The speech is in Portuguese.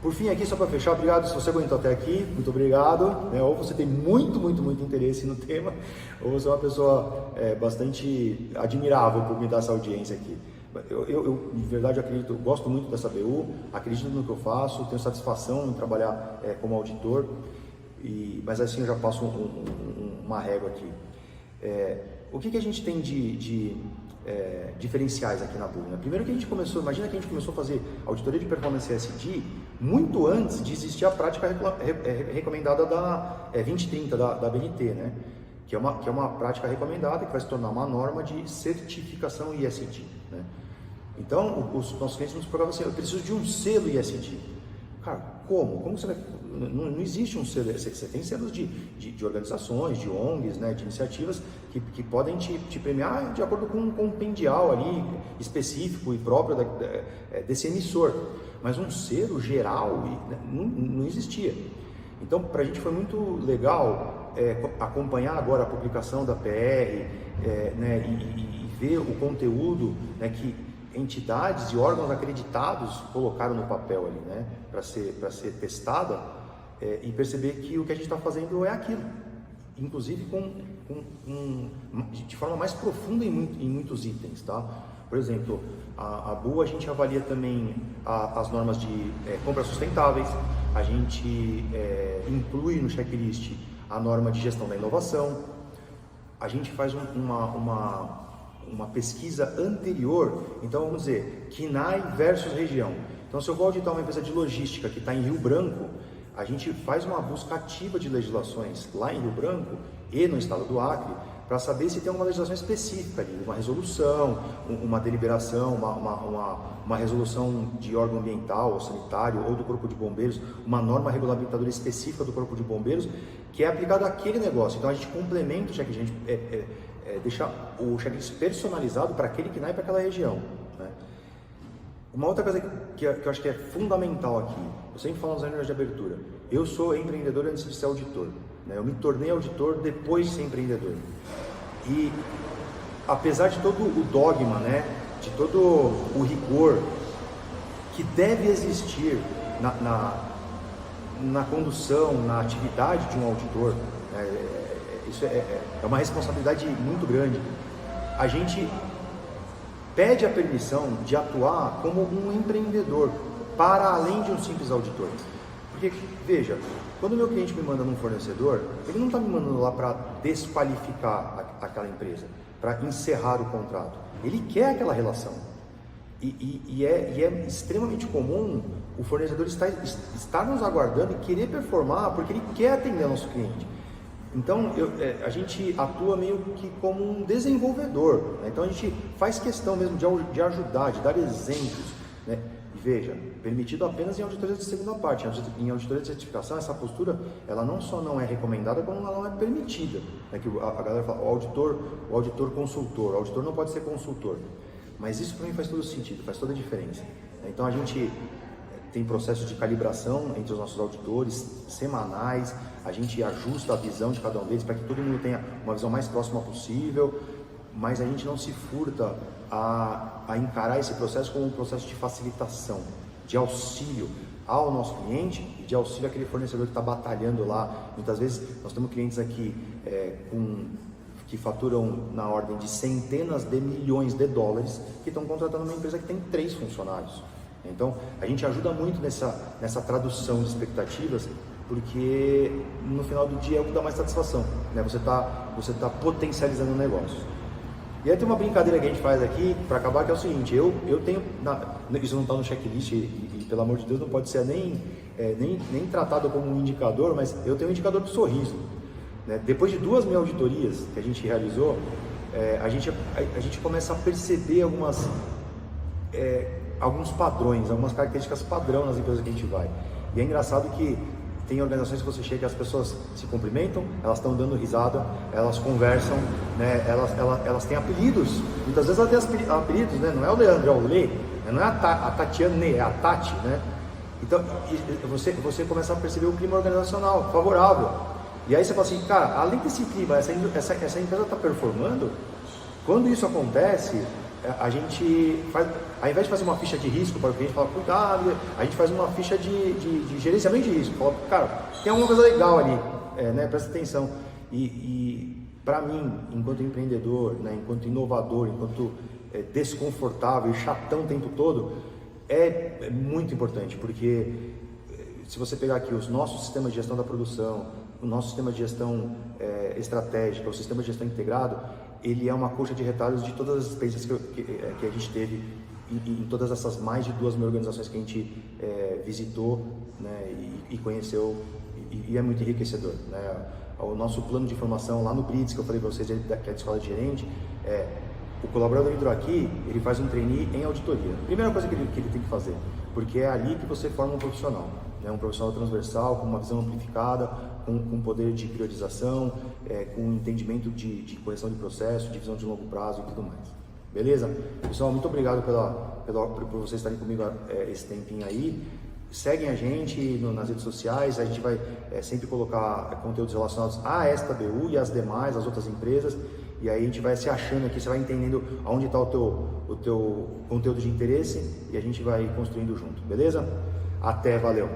Por fim, aqui só para fechar, obrigado se você aguentou até aqui, muito obrigado, né? Ou você tem muito interesse no tema, ou você é uma pessoa bastante admirável por me dar essa audiência aqui. Eu de verdade acredito, eu gosto muito dessa BU, acredito no que eu faço, tenho satisfação em trabalhar como auditor, mas assim eu já passo uma régua aqui. O que a gente tem de diferenciais aqui na BU, né? Primeiro que a gente começou, imagina que a gente começou a fazer auditoria de performance ESG muito antes de existir a prática recomendada da 2030 da BNT, né? Que é uma prática recomendada que vai se tornar uma norma de certificação ESG, né? Então, os nossos clientes nos procuram assim, eu preciso de um selo ESG. Cara, como? Como você vai... Não existe um selo, você tem selos de organizações, de ONGs, né, de iniciativas que podem te premiar de acordo com um compendial ali específico e próprio desse emissor, mas um selo geral não existia. Então, para a gente foi muito legal acompanhar agora a publicação da PR, né, e ver o conteúdo, né, que entidades e órgãos acreditados colocaram no papel ali, né, para ser testada, e perceber que o que a gente está fazendo é aquilo, inclusive de forma mais profunda em muitos itens, tá? Por exemplo, a BU a gente avalia também as normas de compras sustentáveis, a gente inclui no checklist a norma de gestão da inovação, a gente faz uma pesquisa anterior, então vamos dizer, KNAI versus região. Então se eu vou auditar uma empresa de logística que está em Rio Branco, a gente faz uma busca ativa de legislações lá em Rio Branco e no estado do Acre, para saber se tem alguma legislação específica ali, uma resolução, uma deliberação, uma resolução de órgão ambiental ou sanitário ou do Corpo de Bombeiros, uma norma regulamentadora específica do Corpo de Bombeiros, que é aplicada àquele negócio. Então a gente complementa o checklist, a gente deixa o checklist personalizado para aquele KNAI e para aquela região, né? Uma outra coisa que eu acho que é fundamental aqui, eu sempre falo nas reuniões de abertura, eu sou empreendedor antes de ser auditor, né? Eu me tornei auditor depois de ser empreendedor. E apesar de todo o dogma, né, de todo o rigor que deve existir na condução, na atividade de um auditor, isso é uma responsabilidade muito grande. A gente pede a permissão de atuar como um empreendedor, para além de um simples auditor. Porque, veja, quando o meu cliente me manda num fornecedor, ele não está me mandando lá para desqualificar aquela empresa, para encerrar o contrato. Ele quer aquela relação. E é extremamente comum o fornecedor estar nos aguardando e querer performar, porque ele quer atender o nosso cliente. Então, a gente atua meio que como um desenvolvedor, né? Então a gente faz questão mesmo de ajudar, de dar exemplos, né? E veja, permitido apenas em auditorias de segunda parte. Em auditoria de certificação, essa postura, ela não só não é recomendada, como ela não é permitida, né? Que a galera fala, o auditor consultor, o auditor não pode ser consultor. Mas isso para mim faz todo sentido, faz toda a diferença. Então a gente tem processos de calibração entre os nossos auditores semanais, a gente ajusta a visão de cada um deles para que todo mundo tenha uma visão mais próxima possível, mas a gente não se furta a encarar esse processo como um processo de facilitação, de auxílio ao nosso cliente e de auxílio àquele fornecedor que está batalhando lá. Muitas vezes nós temos clientes aqui que faturam na ordem de centenas de milhões de dólares que estão contratando uma empresa que tem 3 funcionários. Então, a gente ajuda muito nessa tradução de expectativas, porque no final do dia é o que dá mais satisfação, né? Você tá potencializando o negócio. E aí tem uma brincadeira que a gente faz aqui, para acabar, que é o seguinte, eu tenho, isso não está no checklist e pelo amor de Deus não pode ser nem tratado como um indicador, mas eu tenho um indicador do sorriso, né? Depois de 2.000 auditorias que a gente realizou, a gente começa a perceber alguns padrões, algumas características padrão nas empresas que a gente vai. E é engraçado que tem organizações que você chega e as pessoas se cumprimentam, elas estão dando risada, elas conversam, né? Elas têm apelidos, muitas vezes elas têm apelidos, né? Não é o Leandro, é o Lê, não é a Tatiane, é a Tati, né? Então você começa a perceber o clima organizacional favorável. E aí você fala assim, cara, além desse clima, essa empresa está performando. Quando isso acontece, a gente faz, ao invés de fazer uma ficha de risco para o cliente falar, cuidado, a gente faz uma ficha de gerenciamento de risco. Fala, cara, tem alguma coisa legal ali, né? Presta atenção. E para mim, enquanto empreendedor, né, enquanto inovador, enquanto desconfortável e chatão o tempo todo, é muito importante, porque se você pegar aqui os nossos sistemas de gestão da produção, o nosso sistema de gestão estratégica, o sistema de gestão integrado, ele é uma coxa de retalhos de todas as experiências que a gente teve em todas essas mais de 2.000 organizações que a gente visitou, né, e conheceu, e é muito enriquecedor, né? O nosso plano de formação lá no Brits, que eu falei para vocês, que é a escola de gerente, o colaborador entrou aqui, ele faz um trainee em auditoria. Primeira coisa que ele tem que fazer, porque é ali que você forma um profissional, né? Um profissional transversal, com uma visão amplificada, com poder de priorização, com entendimento de correção de processo, de visão de longo prazo e tudo mais. Beleza? Pessoal, muito obrigado por vocês estarem comigo esse tempinho aí. Seguem a gente nas redes sociais, a gente vai sempre colocar conteúdos relacionados a esta BU e as demais, as outras empresas, e aí a gente vai se achando aqui, você vai entendendo aonde está o teu conteúdo de interesse e a gente vai construindo junto, beleza? Até, valeu!